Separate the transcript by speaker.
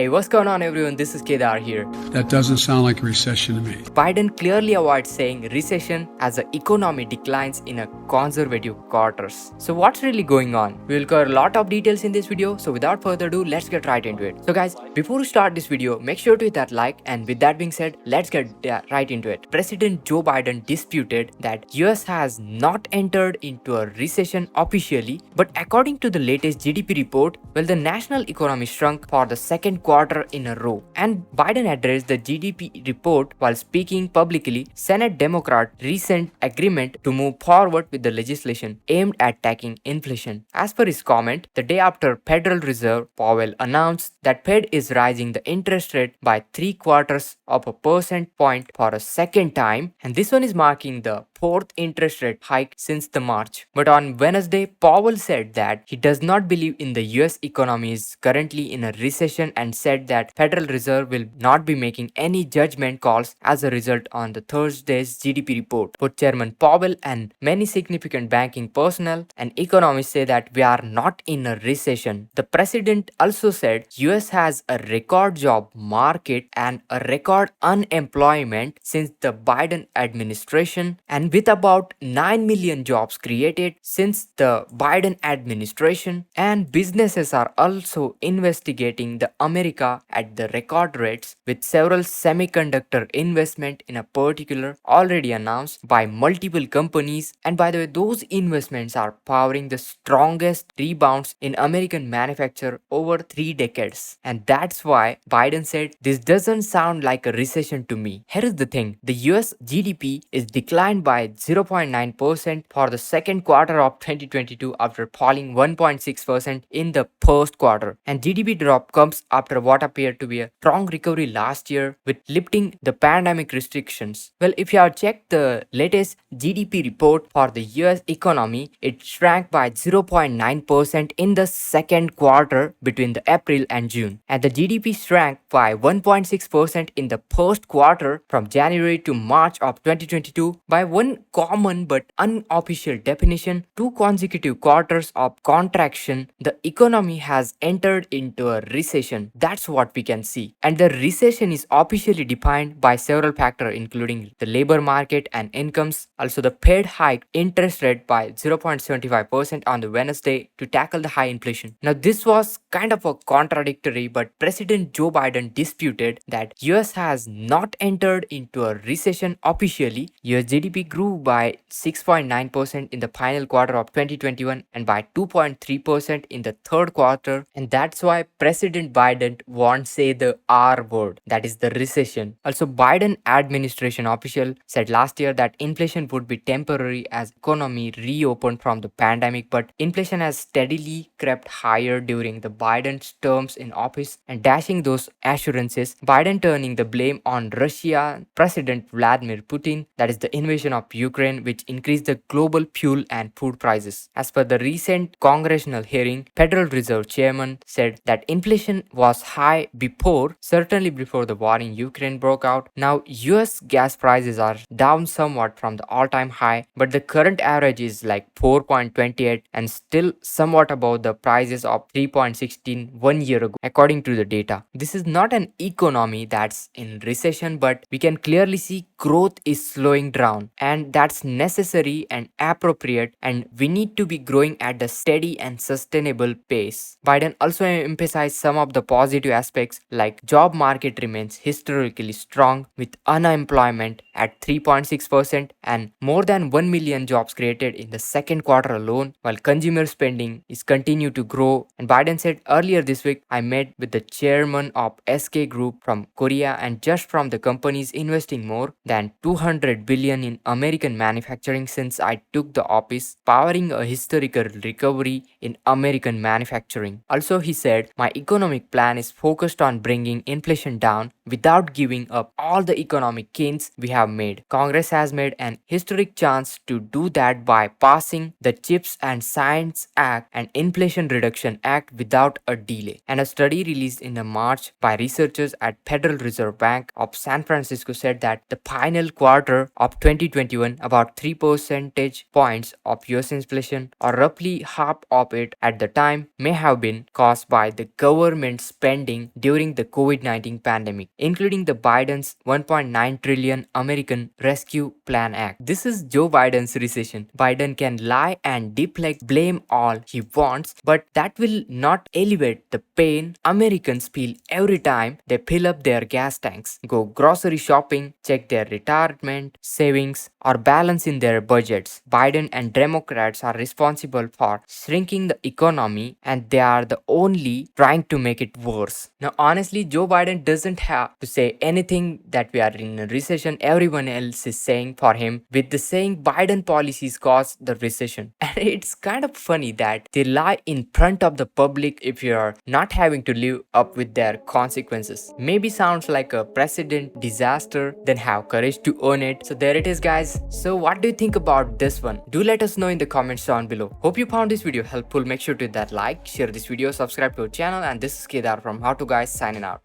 Speaker 1: Hey, what's going on everyone? This is Kedar here.
Speaker 2: That doesn't sound like a recession to me.
Speaker 1: Biden clearly avoids saying recession as the economy declines in a conservative quarters. So what's really going on? We will cover a lot of details in this video. So without further ado, let's get right into it. So guys, before we start this video, make sure to hit that like, and with that being said, let's get right into it. President Joe Biden disputed that US has not entered into a recession officially, but according to the latest GDP report, well, the national economy shrunk for the second quarter in a row. And Biden addressed the GDP report while speaking publicly. Senate Democrat recent agreement to move forward with the legislation aimed at tackling inflation. As per his comment, the day after Federal Reserve Powell announced that Fed is raising the interest rate by 3/4 of a percent point for a second time, and this one is marking the fourth interest rate hike since the March. But on Wednesday, Powell said that he does not believe in the US economy is currently in a recession and said that Federal Reserve will not be making any judgment calls as a result on the Thursday's GDP report. But Chairman Powell and many significant banking personnel and economists say that we are not in a recession. The president also said US has a record job market and a record unemployment since the Biden administration, and with about 9 million jobs created since the Biden administration, and businesses are also investigating the America at the record rates, with several semiconductor investment in a particular already announced by multiple companies. And by the way, those investments are powering the strongest rebounds in American manufacture over 3 decades. And that's why Biden said this doesn't sound like a recession to me. Here is the thing, the US GDP is declined by 0.9% for the second quarter of 2022 after falling 1.6% in the first quarter. And GDP drop comes after what appeared to be a strong recovery last year with lifting the pandemic restrictions. Well, if you have checked the latest GDP report for the US economy, it shrank by 0.9% in the second quarter between the April and June. And the GDP shrank by 1.6% in the first quarter from January to March of 2022. By one common but unofficial definition, 2 consecutive quarters of contraction, the economy has entered into a recession. That's what we can see. And the recession is officially defined by several factors including the labor market and incomes. Also, the Fed hiked interest rate by 0.75% on the Wednesday to tackle the high inflation. Now, this was kind of a contradictory, but President Joe Biden disputed that US has not entered into a recession officially. US GDP grew by 6.9% in the final quarter of 2021 and by 2.3% in the third quarter. And that's why President Biden won't say the R word, that is the recession. Also, Biden administration official said last year that inflation would be temporary as economy reopened from the pandemic, but inflation has steadily crept higher during the Biden's terms in office, and dashing those assurances, Biden turning the blame on Russia President Vladimir Putin, that is the invasion of Ukraine, which increased the global fuel and food prices. As per the recent congressional hearing, Federal Reserve Chairman said that inflation was high before, certainly before the war in Ukraine broke out. Now, US gas prices are down somewhat from the all-time high, but the current average is like 4.28 and still somewhat above the prices of 3.16 1 year ago, according to the data. This is not an economy that's in recession, but we can clearly see growth is slowing down, and that's necessary and appropriate, and we need to be growing at a steady and sustainable pace. Biden also emphasized some of the positive aspects like job market remains historically strong with unemployment at 3.6% and more than 1 million jobs created in the second quarter alone, while consumer spending is continue to grow. And Biden said earlier this week, I met with the chairman of SK Group from Korea, and just from the companies investing more than 200 billion in American manufacturing since I took the office, powering a historical recovery in American manufacturing. Also, he said, my economic plan is focused on bringing inflation down without giving up all the economic gains we have made. Congress has made an historic chance to do that by passing the CHIPS and Science Act and Inflation Reduction Act without a delay. And a study released in March by researchers at Federal Reserve Bank of San Francisco said that the final quarter of 2021, about 3 percentage points of US inflation, or roughly half of it at the time, may have been caused by the government spending during the COVID-19 pandemic, including the Biden's 1.9 trillion American Rescue Plan Act. This is Joe Biden's recession. Biden can lie and deflect blame all he wants, but that will not alleviate the pain Americans feel every time they fill up their gas tanks, go grocery shopping, check their retirement savings, or balance in their budgets. Biden and Democrats are responsible for shrinking the economy, and they are the only trying to make it worse. Now, honestly, Joe Biden doesn't have to say anything that we are in a recession. Everyone else is saying for him, with the saying Biden policies caused the recession. And it's kind of funny that they lie in front of the public if you're not having to live up with their consequences. Maybe sounds like a precedent disaster, then have courage to own it. So there it is, guys. So what do you think about this one? Do let us know in the comments down below. Hope you found this video helpful. Make sure to hit that like, share this video, subscribe to our channel, and this is Kedar from How To Guys signing out.